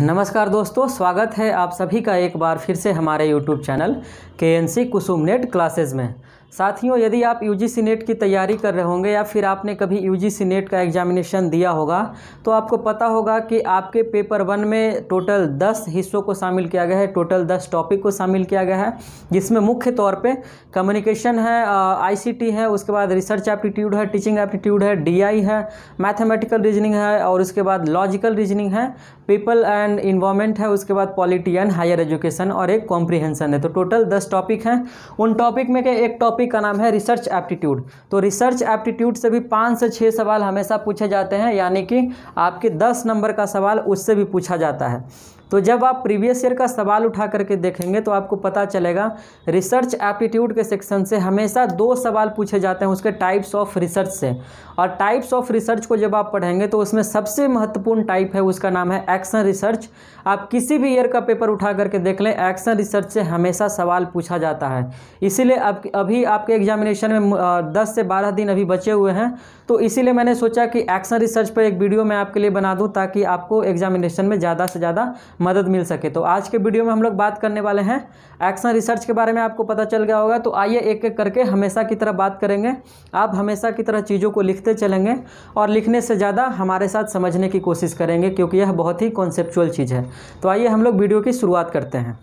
नमस्कार दोस्तों, स्वागत है आप सभी का एक बार फिर से हमारे यूट्यूब चैनल KNC कुसुम नेट क्लासेस में। साथियों, यदि आप UGC नेट की तैयारी कर रहे होंगे या फिर आपने कभी UGC नेट का एग्जामिनेशन दिया होगा तो आपको पता होगा कि आपके पेपर 1 में टोटल 10 हिस्सों को शामिल किया गया है, टोटल 10 टॉपिक को शामिल किया गया है, जिसमें मुख्य तौर पे कम्युनिकेशन है, ICT है, उसके बाद रिसर्च एप्टीट्यूड है, टीचिंग एप्टीट्यूड है, DI है, मैथमेटिकल रीजनिंग है और उसके बाद लॉजिकल रीजनिंग है, पीपल एंड इन्वायरमेंट है, उसके बाद पॉलिटी एंड हायर एजुकेशन और एक कॉम्प्रिहेंशन है। तो टोटल 10 टॉपिक हैं। उन टॉपिक में के एक टॉपिक का नाम है रिसर्च एप्टीट्यूड। तो रिसर्च एप्टीट्यूड से भी 5 से 6 सवाल हमेशा पूछे जाते हैं, यानी कि आपके 10 नंबर का सवाल उससे भी पूछा जाता है। तो जब आप प्रीवियस ईयर का सवाल उठा करके देखेंगे तो आपको पता चलेगा रिसर्च एप्टीट्यूड के सेक्शन से हमेशा 2 सवाल पूछे जाते हैं उसके टाइप्स ऑफ रिसर्च से। और टाइप्स ऑफ रिसर्च को जब आप पढ़ेंगे तो उसमें सबसे महत्वपूर्ण टाइप है, उसका नाम है एक्शन रिसर्च। आप किसी भी ईयर का पेपर उठा करके देख लें, एक्शन रिसर्च से हमेशा सवाल पूछा जाता है। इसीलिए अभी आपके एग्जामिनेशन में 10 से 12 दिन अभी बचे हुए हैं, तो इसीलिए मैंने सोचा कि एक्शन रिसर्च पर एक वीडियो मैं आपके लिए बना दूं ताकि आपको एग्जामिनेशन में ज़्यादा से ज़्यादा मदद मिल सके। तो आज के वीडियो में हम लोग बात करने वाले हैं एक्शन रिसर्च के बारे में। आपको पता चल गया होगा, तो आइए एक एक करके हमेशा की तरह बात करेंगे। आप हमेशा की तरह चीज़ों को लिखते चलेंगे और लिखने से ज़्यादा हमारे साथ समझने की कोशिश करेंगे, क्योंकि यह बहुत ही कॉन्सेप्चुअल चीज़ है। तो आइए हम लोग वीडियो की शुरुआत करते हैं।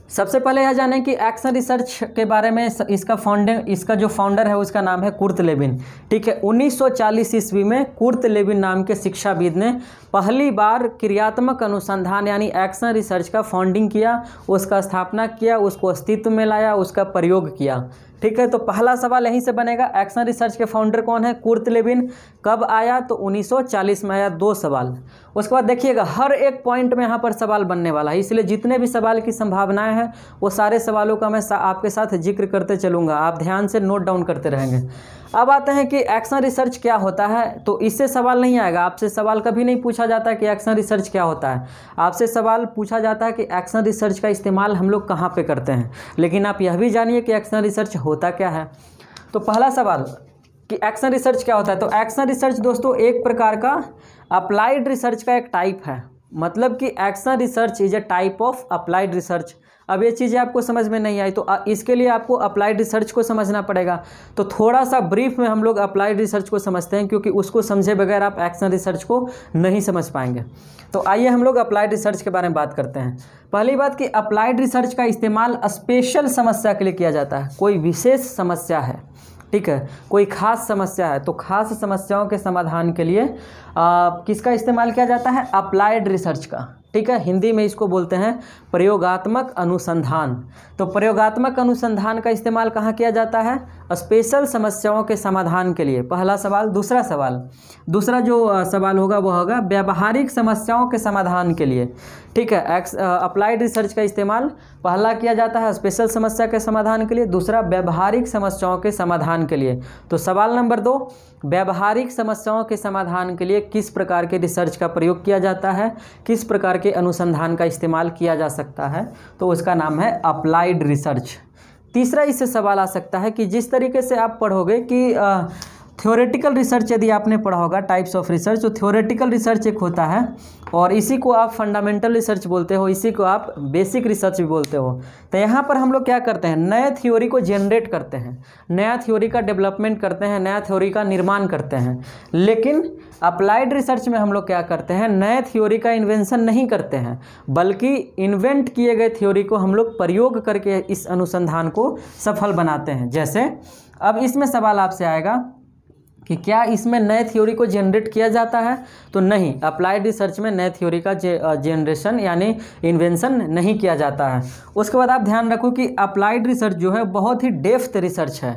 सबसे पहले यह जानें कि एक्शन रिसर्च के बारे में। इसका जो फाउंडर है उसका नाम है कुर्ट लेविन। ठीक है, 1940 ईस्वी में कुर्ट लेविन नाम के शिक्षाविद ने पहली बार क्रियात्मक अनुसंधान यानी एक्शन रिसर्च का फाउंडिंग किया, उसका स्थापना किया, उसको अस्तित्व में लाया, उसका प्रयोग किया। ठीक है, तो पहला सवाल यहीं से बनेगा, एक्शन रिसर्च के फाउंडर कौन है? Kurt Lewin. कब आया? तो 1940 में आया। 2 सवाल। उसके बाद देखिएगा, हर एक पॉइंट में यहाँ पर सवाल बनने वाला है, इसलिए जितने भी सवाल की संभावनाएं हैं वो सारे सवालों का मैं आपके साथ जिक्र करते चलूँगा। आप ध्यान से नोट डाउन करते रहेंगे। अब आते हैं कि एक्शन रिसर्च क्या होता है। तो इससे सवाल नहीं आएगा, आपसे सवाल कभी नहीं पूछा जाता कि एक्शन रिसर्च क्या होता है। आपसे सवाल पूछा जाता है कि एक्शन रिसर्च का इस्तेमाल हम लोग कहाँ पे करते हैं। लेकिन आप यह भी जानिए कि एक्शन रिसर्च होता क्या है। तो पहला सवाल कि एक्शन रिसर्च क्या होता है। तो एक्शन रिसर्च दोस्तों एक प्रकार का अप्लाइड रिसर्च का एक टाइप है। मतलब कि action research is a type of applied research. अब ये चीज़ें आपको समझ में नहीं आई तो इसके लिए आपको अप्लाइड रिसर्च को समझना पड़ेगा। तो थोड़ा सा ब्रीफ में हम लोग अप्लाइड रिसर्च को समझते हैं, क्योंकि उसको समझे बगैर आप एक्शन रिसर्च को नहीं समझ पाएंगे। तो आइए हम लोग अप्लाइड रिसर्च के बारे में बात करते हैं। पहली बात कि अप्लाइड रिसर्च का इस्तेमाल स्पेशल समस्या के लिए किया जाता है। कोई विशेष समस्या है, ठीक है, कोई खास समस्या है, तो खास समस्याओं के समाधान के लिए किसका इस्तेमाल किया जाता है? अप्लाइड रिसर्च का। ठीक है, हिंदी में इसको बोलते हैं प्रयोगात्मक अनुसंधान। तो प्रयोगात्मक अनुसंधान का इस्तेमाल कहाँ किया जाता है? स्पेशल समस्याओं के समाधान के लिए। पहला सवाल। दूसरा जो सवाल होगा वो होगा व्यावहारिक समस्याओं के समाधान के लिए। ठीक है, अप्लाइड रिसर्च का इस्तेमाल पहला किया जाता है स्पेशल समस्या के समाधान के लिए, दूसरा व्यावहारिक समस्याओं के समाधान के लिए। तो सवाल नंबर 2, व्यावहारिक समस्याओं के समाधान के लिए किस प्रकार के रिसर्च का प्रयोग किया जाता है, किस प्रकार के अनुसंधान का इस्तेमाल किया जा सकता है, तो उसका नाम है अप्लाइड रिसर्च। तीसरा इससे सवाल आ सकता है कि जिस तरीके से आप पढ़ोगे कि थ्योरेटिकल रिसर्च यदि आपने पढ़ा होगा टाइप्स ऑफ रिसर्च, तो थ्योरेटिकल रिसर्च एक होता है और इसी को आप फंडामेंटल रिसर्च बोलते हो, इसी को आप बेसिक रिसर्च भी बोलते हो। तो यहाँ पर हम लोग क्या करते हैं? नए थ्योरी को जनरेट करते हैं, नया थ्योरी का डेवलपमेंट करते हैं, नया थ्योरी का निर्माण करते हैं। लेकिन अप्लाइड रिसर्च में हम लोग क्या करते हैं? नए थ्योरी का इन्वेंशन नहीं करते हैं, बल्कि इन्वेंट किए गए थ्योरी को हम लोग प्रयोग करके इस अनुसंधान को सफल बनाते हैं। जैसे अब इसमें सवाल आपसे आएगा कि क्या इसमें नए थ्योरी को जनरेट किया जाता है? तो नहीं, अप्लाइड रिसर्च में नए थ्योरी का जनरेशन यानी इन्वेंशन नहीं किया जाता है। उसके बाद आप ध्यान रखो कि अप्लाइड रिसर्च जो है बहुत ही डेप्थ रिसर्च है।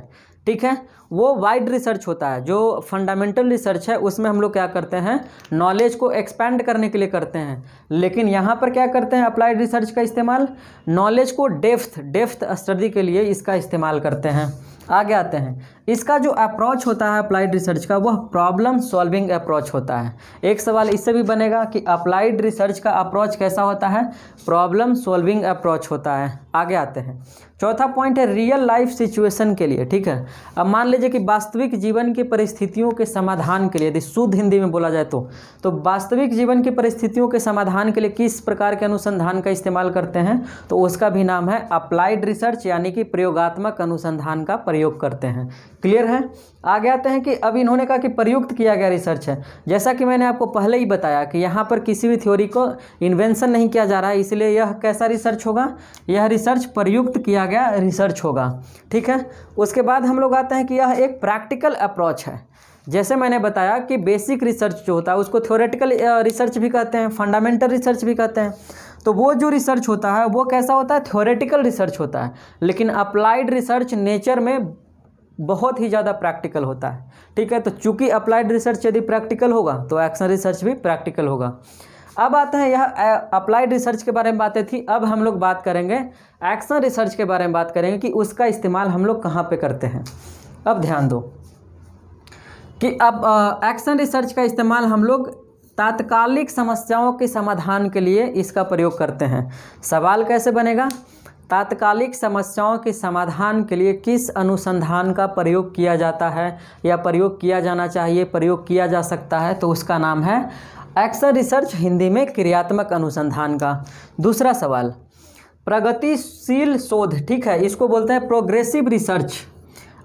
ठीक है, वो वाइड रिसर्च होता है। जो फंडामेंटल रिसर्च है उसमें हम लोग क्या करते हैं? नॉलेज को एक्सपैंड करने के लिए करते हैं। लेकिन यहाँ पर क्या करते हैं? अप्लाइड रिसर्च का इस्तेमाल नॉलेज को डेप्थ स्टडी के लिए इसका इस्तेमाल करते हैं। आगे आते हैं, इसका जो अप्रोच होता है अप्लाइड रिसर्च का, वह प्रॉब्लम सॉल्विंग अप्रोच होता है। एक सवाल इससे भी बनेगा कि अप्लाइड रिसर्च का अप्रोच कैसा होता है? प्रॉब्लम सॉल्विंग अप्रोच होता है। आगे आते हैं, चौथा पॉइंट है रियल लाइफ सिचुएशन के लिए। ठीक है, अब मान लीजिए लीजिए कि वास्तविक जीवन की परिस्थितियों के समाधान के लिए, यदि शुद्ध हिंदी में बोला जाए तो वास्तविक जीवन की परिस्थितियों के समाधान के लिए किस प्रकार के अनुसंधान का इस्तेमाल करते हैं, तो उसका भी नाम है अप्लाइड रिसर्च, यानी कि प्रयोगात्मक अनुसंधान का प्रयोग करते हैं। क्लियर है। आगे आते हैं कि अब इन्होंने कहा कि प्रयुक्त किया गया रिसर्च है। जैसा कि मैंने आपको पहले ही बताया कि यहाँ पर किसी भी थ्योरी को इन्वेंशन नहीं किया जा रहा है, इसलिए यह कैसा रिसर्च होगा, यह रिसर्च प्रयुक्त किया गया रिसर्च होगा। ठीक है। उसके बाद हम लोग आते हैं कि यह एक प्रैक्टिकल अप्रोच है। जैसे मैंने बताया कि बेसिक रिसर्च जो होता है उसको थ्योरेटिकल रिसर्च भी कहते हैं, फंडामेंटल रिसर्च भी कहते हैं। तो वो जो रिसर्च होता है वो कैसा होता है, थ्योरेटिकल रिसर्च होता है। लेकिन अप्लाइड रिसर्च नेचर में बहुत ही ज़्यादा प्रैक्टिकल होता है। ठीक है। तो चूंकि अप्लाइड रिसर्च यदि प्रैक्टिकल होगा तो एक्शन रिसर्च भी प्रैक्टिकल होगा। अब आते हैं, यह अप्लाइड रिसर्च के बारे में बातें थी। अब हम लोग बात करेंगे एक्शन रिसर्च के बारे में, बात करेंगे कि उसका इस्तेमाल हम लोग कहाँ पे करते हैं। अब ध्यान दो कि अब एक्शन रिसर्च का इस्तेमाल हम लोग तात्कालिक समस्याओं के समाधान के लिए इसका प्रयोग करते हैं। सवाल कैसे बनेगा, तात्कालिक समस्याओं के समाधान के लिए किस अनुसंधान का प्रयोग किया जाता है या प्रयोग किया जाना चाहिए, प्रयोग किया जा सकता है, तो उसका नाम है एक्शन रिसर्च, हिंदी में क्रियात्मक अनुसंधान का। दूसरा सवाल, प्रगतिशील शोध। ठीक है, इसको बोलते हैं प्रोग्रेसिव रिसर्च।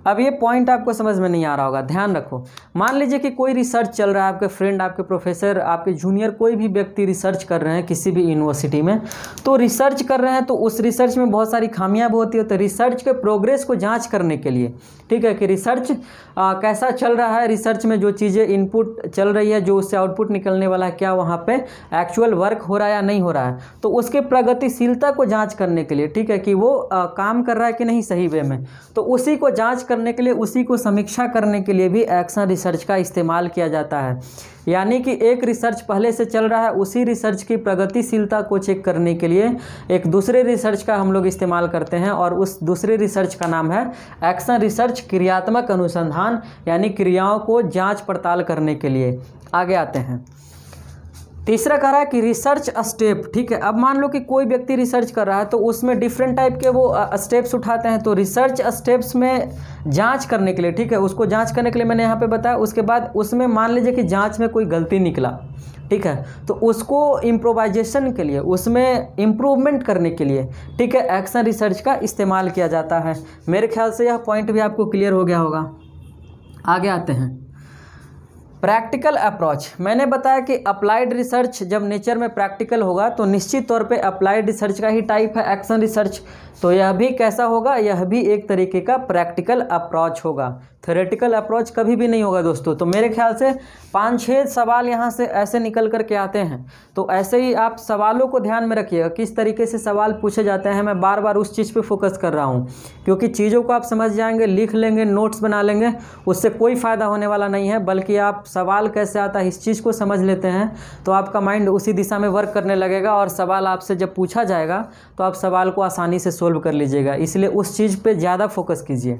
अब ये पॉइंट आपको समझ में नहीं आ रहा होगा, ध्यान रखो। मान लीजिए कि कोई रिसर्च चल रहा है, आपके फ्रेंड, आपके प्रोफेसर, आपके जूनियर, कोई भी व्यक्ति रिसर्च कर रहे हैं किसी भी यूनिवर्सिटी में, तो रिसर्च कर रहे हैं तो उस रिसर्च में बहुत सारी खामियां भी होती है। तो रिसर्च के प्रोग्रेस को जांच करने के लिए, ठीक है, कि रिसर्च कैसा चल रहा है, रिसर्च में जो चीज़ें इनपुट चल रही है, जो उससे आउटपुट निकलने वाला है, क्या वहाँ पर एक्चुअल वर्क हो रहा है या नहीं हो रहा है, तो उसके प्रगतिशीलता को जाँच करने के लिए, ठीक है, कि वो काम कर रहा है कि नहीं सही वे में, तो उसी को जाँच करने के लिए, उसी को समीक्षा करने के लिए भी एक्शन रिसर्च का इस्तेमाल किया जाता है। यानी कि एक रिसर्च पहले से चल रहा है, उसी रिसर्च की प्रगतिशीलता को चेक करने के लिए एक दूसरे रिसर्च का हम लोग इस्तेमाल करते हैं, और उस दूसरे रिसर्च का नाम है एक्शन रिसर्च, क्रियात्मक अनुसंधान, यानी क्रियाओं को जांच पड़ताल करने के लिए। आगे आते हैं, तीसरा कह रहा है कि रिसर्च स्टेप। ठीक है, अब मान लो कि कोई व्यक्ति रिसर्च कर रहा है तो उसमें डिफरेंट टाइप के वो स्टेप्स उठाते हैं। तो रिसर्च स्टेप्स में जांच करने के लिए, ठीक है, उसको जांच करने के लिए मैंने यहाँ पे बताया। उसके बाद उसमें मान लीजिए कि जांच में कोई गलती निकला, ठीक है, तो उसको इम्प्रोवाइजेशन के लिए, उसमें इम्प्रूवमेंट करने के लिए, ठीक है, एक्शन रिसर्च का इस्तेमाल किया जाता है। मेरे ख्याल से यह पॉइंट भी आपको क्लियर हो गया होगा। आगे आते हैं, प्रैक्टिकल अप्रोच। मैंने बताया कि अप्लाइड रिसर्च जब नेचर में प्रैक्टिकल होगा तो निश्चित तौर पे अप्लाइड रिसर्च का ही टाइप है एक्शन रिसर्च। तो यह भी कैसा होगा, यह भी एक तरीके का प्रैक्टिकल अप्रोच होगा, थ्योरेटिकल अप्रोच कभी भी नहीं होगा दोस्तों। तो मेरे ख्याल से 5-6 सवाल यहाँ से ऐसे निकल कर के आते हैं। तो ऐसे ही आप सवालों को ध्यान में रखिएगा, किस तरीके से सवाल पूछे जाते हैं। मैं बार बार उस चीज़ पे फोकस कर रहा हूँ, क्योंकि चीज़ों को आप समझ जाएंगे, लिख लेंगे, नोट्स बना लेंगे, उससे कोई फ़ायदा होने वाला नहीं है। बल्कि आप सवाल कैसे आता है इस चीज़ को समझ लेते हैं तो आपका माइंड उसी दिशा में वर्क करने लगेगा, और सवाल आपसे जब पूछा जाएगा तो आप सवाल को आसानी से सोल्व कर लीजिएगा। इसलिए उस चीज़ पे ज़्यादा फोकस कीजिए।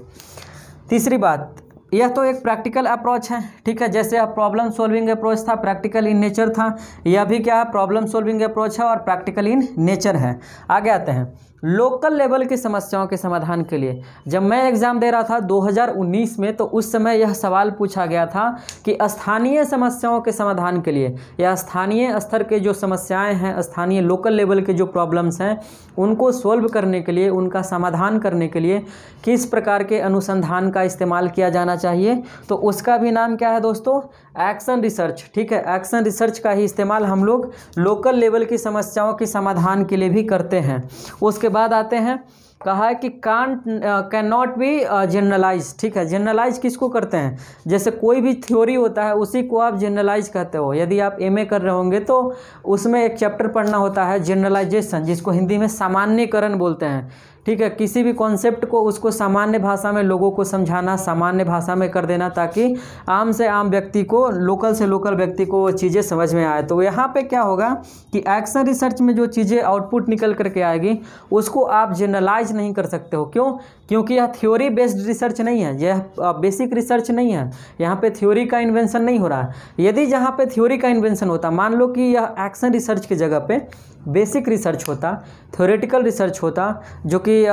तीसरी बात, यह तो एक प्रैक्टिकल अप्रोच है, ठीक है, जैसे अब प्रॉब्लम सॉल्विंग अप्रोच था, प्रैक्टिकल इन नेचर था, यह भी क्या है, प्रॉब्लम सॉल्विंग अप्रोच है और प्रैक्टिकल इन नेचर है। आगे आते हैं, लोकल लेवल की समस्याओं के समाधान के लिए। जब मैं एग्ज़ाम दे रहा था 2019 में, तो उस समय यह सवाल पूछा गया था कि स्थानीय समस्याओं के समाधान के लिए, या स्थानीय स्तर के जो समस्याएं हैं, स्थानीय लोकल लेवल के जो प्रॉब्लम्स हैं, उनको सॉल्व करने के लिए, उनका समाधान करने के लिए किस प्रकार के अनुसंधान का इस्तेमाल किया जाना चाहिए। तो उसका भी नाम क्या है दोस्तों, एक्शन रिसर्च। ठीक है, एक्शन रिसर्च का ही इस्तेमाल हम लोग लोकल लेवल की समस्याओं के समाधान के लिए भी करते हैं। उसके बाद आते हैं, कहा है कि कैन नॉट बी जनरलाइज। ठीक है, जनरलाइज किसको करते हैं, जैसे कोई भी थ्योरी होता है उसी को आप जनरलाइज कहते हो। यदि आप एमए कर रहे होंगे तो उसमें एक चैप्टर पढ़ना होता है जनरलाइजेशन, जिसको हिंदी में सामान्यकरण बोलते हैं। ठीक है, किसी भी कॉन्सेप्ट को उसको सामान्य भाषा में लोगों को समझाना, सामान्य भाषा में कर देना, ताकि आम से आम व्यक्ति को, लोकल से लोकल व्यक्ति को वो चीज़ें समझ में आए। तो यहाँ पे क्या होगा कि एक्शन रिसर्च में जो चीज़ें आउटपुट निकल करके आएगी उसको आप जनरलाइज नहीं कर सकते हो। क्यों? क्योंकि यह थ्योरी बेस्ड रिसर्च नहीं है, यह बेसिक रिसर्च नहीं है, यहाँ पे थ्योरी का इन्वेंशन नहीं हो रहा है। यदि जहाँ पे थ्योरी का इन्वेंशन होता, मान लो कि यह एक्शन रिसर्च की जगह पे बेसिक रिसर्च होता, थ्योरेटिकल रिसर्च होता, जो कि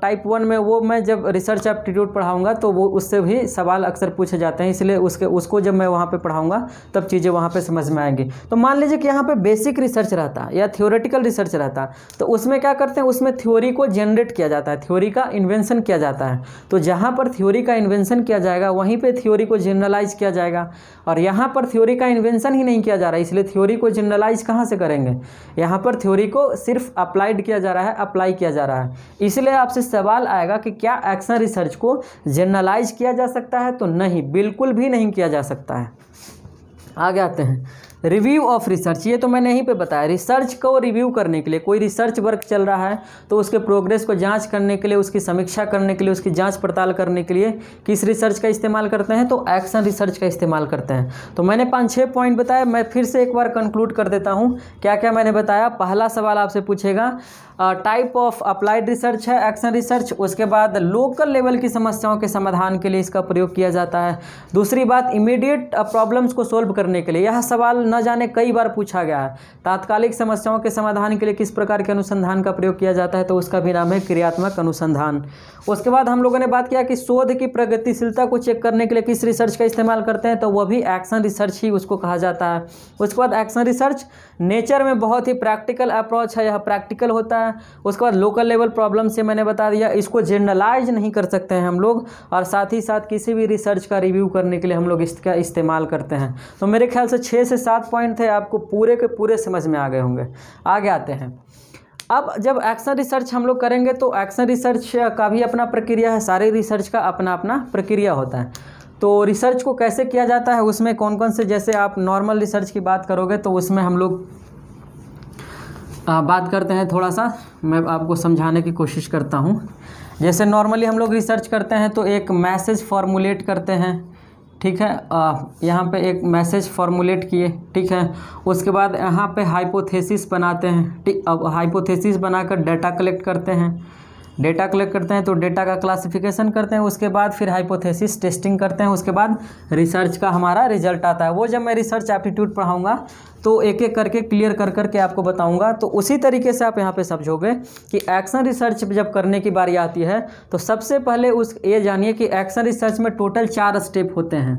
टाइप 1 में वो मैं जब रिसर्च एप्टीट्यूड पढ़ाऊंगा तो वो उससे भी सवाल अक्सर पूछे जाते हैं, इसलिए उसको जब मैं वहाँ पे पढ़ाऊंगा तब चीज़ें वहाँ पे समझ में आएंगी। तो मान लीजिए कि यहाँ पे बेसिक रिसर्च रहता या थ्योरेटिकल रिसर्च रहता, तो उसमें क्या करते हैं, उसमें थ्योरी को जनरेट किया जाता है, थ्योरी का इन्वेंशन किया जाता है। तो जहाँ पर थ्योरी का इन्वेंशन किया जाएगा वहीं पर थ्योरी को जनरलाइज किया जाएगा, और यहाँ पर थ्योरी का इन्वेंशन ही नहीं किया जा रहा है, इसलिए थ्योरी को जनरलाइज कहाँ से करेंगे, यहाँ पर थ्योरी को सिर्फ अप्लाइड किया जा रहा है, अप्लाई किया जा रहा है। इसलिए आपसे सवाल आएगा कि क्या एक्शन रिसर्च को जनरलाइज किया जा सकता है, तो नहीं, बिल्कुल भी नहीं किया जा सकता है। आगे आते हैं, रिव्यू ऑफ रिसर्च। ये तो मैंने यहीं पे बताया, रिसर्च को रिव्यू करने के लिए, कोई रिसर्च वर्क चल रहा है तो उसके प्रोग्रेस को जांच करने के लिए, उसकी समीक्षा करने के लिए, उसकी जांच पड़ताल करने के लिए किस रिसर्च का इस्तेमाल करते हैं, तो एक्शन रिसर्च का इस्तेमाल करते हैं। तो मैंने 5-6 पॉइंट बताया, मैं फिर से एक बार कंक्लूड कर देता हूँ क्या क्या मैंने बताया। पहला सवाल आपसे पूछेगा टाइप ऑफ अप्लाइड रिसर्च है एक्शन रिसर्च, उसके बाद लोकल लेवल की समस्याओं के समाधान के लिए इसका प्रयोग किया जाता है। दूसरी बात, इमीडिएट प्रॉब्लम्स को सोल्व करने के लिए, यह सवाल न जाने कई बार पूछा गया है, तात्कालिक समस्याओं के समाधान के लिए किस प्रकार के अनुसंधान का प्रयोग किया जाता है, तो उसका भी नाम है क्रियात्मक अनुसंधान। उसके बाद हम लोगों ने बात किया कि शोध की प्रगतिशीलता को चेक करने के लिए किस रिसर्च का इस्तेमाल करते हैं, तो वह भी एक्शन रिसर्च ही उसको कहा जाता है। उसके बाद एक्शन रिसर्च नेचर में बहुत ही प्रैक्टिकल अप्रोच है, यह प्रैक्टिकल होता है। उसके बाद लोकल लेवल प्रॉब्लम से मैंने बता दिया, इसको जनरलाइज नहीं कर सकते हैं हम लोग, और साथ ही साथ किसी भी रिसर्च का रिव्यू करने के लिए हम लोग इसका इस्तेमाल करते हैं। तो मेरे ख्याल से 6 से 7 पॉइंट थे, आपको पूरे के पूरे समझ में आ गए होंगे। आगे आते हैं, अब जब एक्शन रिसर्च हम लोग करेंगे तो एक्शन रिसर्च का भी अपना प्रक्रिया है, सारे रिसर्च का अपना अपना प्रक्रिया होता है। तो रिसर्च को कैसे किया जाता है, उसमें कौन कौन से, जैसे आप नॉर्मल रिसर्च की बात करोगे तो उसमें हम लोग बात करते हैं, थोड़ा सा मैं आपको समझाने की कोशिश करता हूँ। जैसे नॉर्मली हम लोग रिसर्च करते हैं तो एक मैसेज फॉर्मुलेट करते हैं, ठीक है, यहाँ पे एक मैसेज फॉर्मुलेट किए, ठीक है। उसके बाद यहाँ पे हाइपोथेसिस बनाते हैं, ठीक। अब हाइपोथेसिस बनाकर डाटा कलेक्ट करते हैं, डेटा कलेक्ट करते हैं तो डेटा का क्लासिफिकेशन करते हैं, उसके बाद फिर हाइपोथेसिस टेस्टिंग करते हैं, उसके बाद रिसर्च का हमारा रिजल्ट आता है। वो जब मैं रिसर्च एप्टीट्यूड पढ़ाऊंगा तो एक एक करके क्लियर कर करके आपको बताऊंगा। तो उसी तरीके से आप यहाँ पे समझोगे कि एक्शन रिसर्च जब करने की बारी आती है तो सबसे पहले ये जानिए कि एक्शन रिसर्च में टोटल 4 स्टेप होते हैं।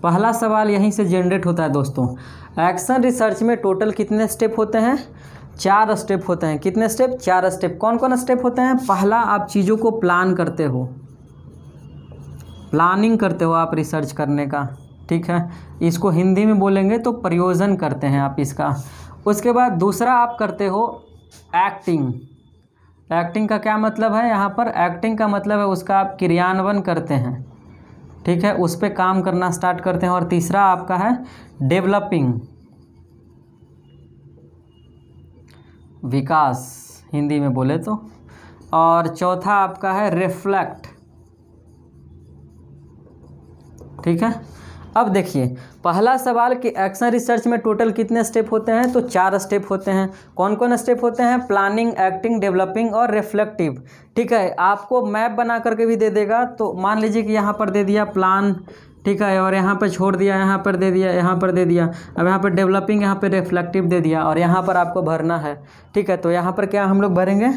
पहला सवाल यहीं से जनरेट होता है दोस्तों, एक्शन रिसर्च में टोटल कितने स्टेप होते हैं, 4 स्टेप होते हैं। कितने स्टेप, 4 स्टेप। कौन कौन स्टेप होते हैं, पहला आप चीज़ों को प्लान करते हो, प्लानिंग करते हो आप रिसर्च करने का, ठीक है, इसको हिंदी में बोलेंगे तो प्रयोजन करते हैं आप इसका। उसके बाद दूसरा आप करते हो एक्टिंग। एक्टिंग का क्या मतलब है, यहाँ पर एक्टिंग का मतलब है उसका आप क्रियान्वयन करते हैं, ठीक है, उस पर काम करना स्टार्ट करते हैं। और तीसरा आपका है डेवलपिंग, विकास हिंदी में बोले तो। और चौथा आपका है रिफ्लेक्ट, ठीक है। अब देखिए पहला सवाल कि एक्शन रिसर्च में टोटल कितने स्टेप होते हैं, तो 4 स्टेप होते हैं। कौन कौन स्टेप होते हैं, प्लानिंग, एक्टिंग, डेवलपिंग और रिफ्लेक्टिव, ठीक है। आपको मैप बना करके भी दे देगा, तो मान लीजिए कि यहाँ पर दे दिया प्लान, ठीक है, और यहाँ पर छोड़ दिया, यहाँ पर दे दिया, यहाँ पर दे दिया, अब यहाँ पर डेवलपिंग, यहाँ पर रिफ्लेक्टिव दे दिया, और यहाँ पर आपको भरना है, ठीक है। तो यहाँ पर क्या हम लोग भरेंगे,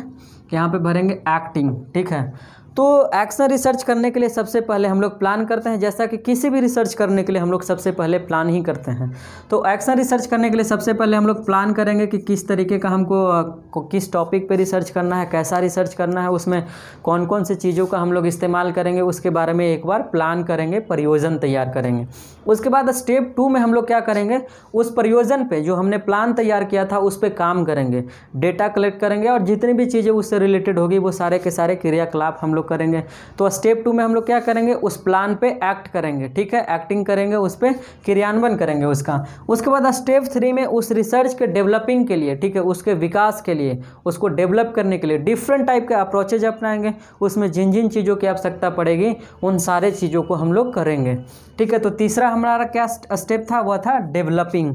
यहाँ पे भरेंगे एक्टिंग, ठीक है। तो एक्शन रिसर्च करने के लिए सबसे पहले हम लोग प्लान करते हैं, जैसा कि किसी भी रिसर्च करने के लिए हम लोग सबसे पहले प्लान ही करते हैं। तो एक्शन रिसर्च करने के लिए सबसे पहले हम लोग प्लान करेंगे कि किस तरीके का हमको किस टॉपिक पे रिसर्च करना है, कैसा रिसर्च करना है, उसमें कौन कौन से चीज़ों का हम लोग इस्तेमाल करेंगे, उसके बारे में एक बार प्लान करेंगे, प्रयोजन तैयार करेंगे। उसके बाद स्टेप 2 में हम लोग क्या करेंगे, उस प्रयोजन पे जो हमने प्लान तैयार किया था उस पर काम करेंगे, डेटा कलेक्ट करेंगे, और जितनी भी चीज़ें उससे रिलेटेड होगी वो सारे के सारे क्रियाकलाप हम लोग करेंगे। तो स्टेप 2 में हम लोग क्या करेंगे, उस प्लान पे एक्ट करेंगे, ठीक है, एक्टिंग करेंगे, उस पर क्रियान्वयन करेंगे उसका। उसके बाद स्टेप 3 में उस रिसर्च के डेवलपिंग के लिए, ठीक है, उसके विकास के लिए, उसको डेवलप करने के लिए डिफरेंट टाइप के अप्रोचेज अपनाएंगे, उसमें जिन जिन चीज़ों की आवश्यकता पड़ेगी उन सारे चीज़ों को हम लोग करेंगे, ठीक है। तो तीसरा हमारा क्या स्टेप था, वह था डेवलपिंग।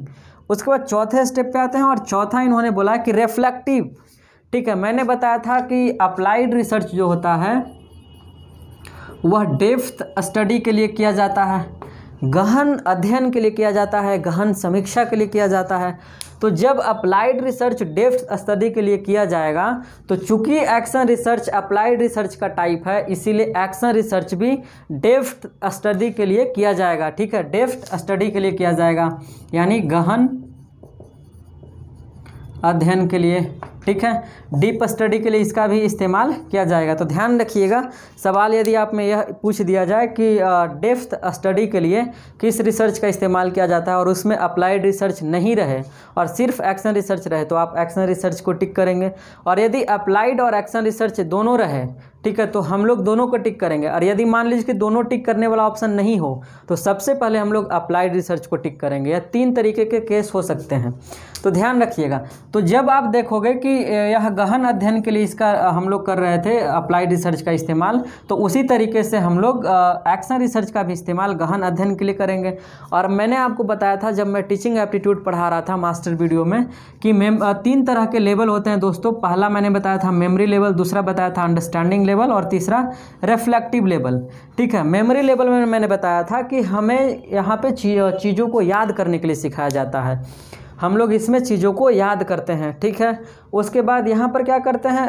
उसके बाद चौथे स्टेप पे आते हैं, और चौथा इन्होंने बोला कि रिफ्लेक्टिव, ठीक है। मैंने बताया था कि अप्लाइड रिसर्च जो होता है वह डेप्थ स्टडी के लिए किया जाता है, गहन अध्ययन के लिए किया जाता है, गहन समीक्षा के लिए किया जाता है। तो तो जब अप्लाइड रिसर्च डेप्थ स्टडी के लिए किया जाएगा, तो चूंकि एक्शन रिसर्च अप्लाइड रिसर्च का टाइप है, इसीलिए एक्शन रिसर्च भी डेप्थ स्टडी के लिए किया जाएगा। ठीक है, डेप्थ स्टडी के लिए किया जाएगा, यानी गहन अध्ययन के लिए। ठीक है, डीप स्टडी के लिए इसका भी इस्तेमाल किया जाएगा। तो ध्यान रखिएगा, सवाल यदि आप में यह पूछ दिया जाए कि डेप्थ स्टडी के लिए किस रिसर्च का इस्तेमाल किया जाता है और उसमें अप्लाइड रिसर्च नहीं रहे और सिर्फ एक्शन रिसर्च रहे, तो आप एक्शन रिसर्च को टिक करेंगे। और यदि अप्लाइड और एक्शन रिसर्च दोनों रहे, ठीक है, तो हम लोग दोनों को टिक करेंगे। और यदि मान लीजिए कि दोनों टिक करने वाला ऑप्शन नहीं हो, तो सबसे पहले हम लोग अप्लाइड रिसर्च को टिक करेंगे। या 3 तरीके के केस हो सकते हैं, तो ध्यान रखिएगा। तो जब आप देखोगे कि यह गहन अध्ययन के लिए इसका हम लोग कर रहे थे अप्लाइड रिसर्च का इस्तेमाल, तो उसी तरीके से हम लोग एक्शन रिसर्च का भी इस्तेमाल गहन अध्ययन के लिए करेंगे। और मैंने आपको बताया था जब मैं टीचिंग एप्टीट्यूड पढ़ा रहा था मास्टर वीडियो में कि 3 तरह के लेवल होते हैं दोस्तों। पहला मैंने बताया था मेमोरी लेवल, दूसरा बताया था अंडरस्टैंडिंग लेवल और तीसरा रिफ्लेक्टिव लेवल। ठीक है, मेमोरी लेवल में मैंने बताया था कि हमें यहाँ पे चीज़ों को याद करने के लिए सिखाया जाता है, हम लोग इसमें चीज़ों को याद करते हैं। ठीक है, उसके बाद यहाँ पर क्या करते हैं,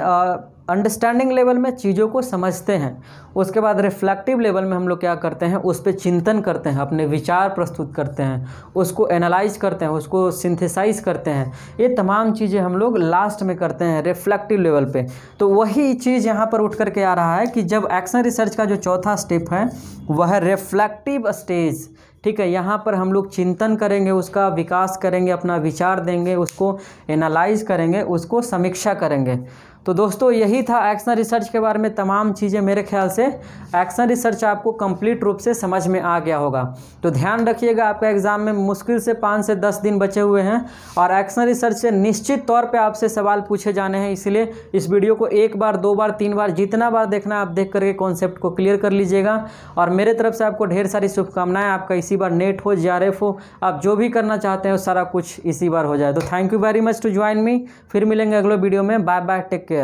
अंडरस्टैंडिंग लेवल में चीज़ों को समझते हैं। उसके बाद रिफ्लेक्टिव लेवल में हम लोग क्या करते हैं, उस पर चिंतन करते हैं, अपने विचार प्रस्तुत करते हैं, उसको एनालाइज करते हैं, उसको सिंथेसाइज करते हैं। ये तमाम चीज़ें हम लोग लास्ट में करते हैं रिफ्लेक्टिव लेवल पे। तो वही चीज़ यहाँ पर उठ करके आ रहा है कि जब एक्शन रिसर्च का जो चौथा स्टेप है वह रिफ्लेक्टिव स्टेज। ठीक है, यहाँ पर हम लोग चिंतन करेंगे, उसका विकास करेंगे, अपना विचार देंगे, उसको एनालाइज करेंगे, उसको समीक्षा करेंगे। तो दोस्तों यही था एक्शन रिसर्च के बारे में तमाम चीज़ें। मेरे ख्याल से एक्शन रिसर्च आपको कंप्लीट रूप से समझ में आ गया होगा। तो ध्यान रखिएगा, आपका एग्ज़ाम में मुश्किल से 5 से 10 दिन बचे हुए हैं और एक्शन रिसर्च से निश्चित तौर पे आपसे सवाल पूछे जाने हैं। इसलिए इस वीडियो को 1 बार 2 बार 3 बार जितना बार देखना आप देख करके कॉन्सेप्ट को क्लियर कर लीजिएगा। और मेरे तरफ से आपको ढेर सारी शुभकामनाएँ। आपका इसी बार नेट हो, JRF हो, आप जो भी करना चाहते हैं सारा कुछ इसी बार हो जाए। तो thank you very much to join me. फिर मिलेंगे अगले वीडियो में। Bye bye, take care.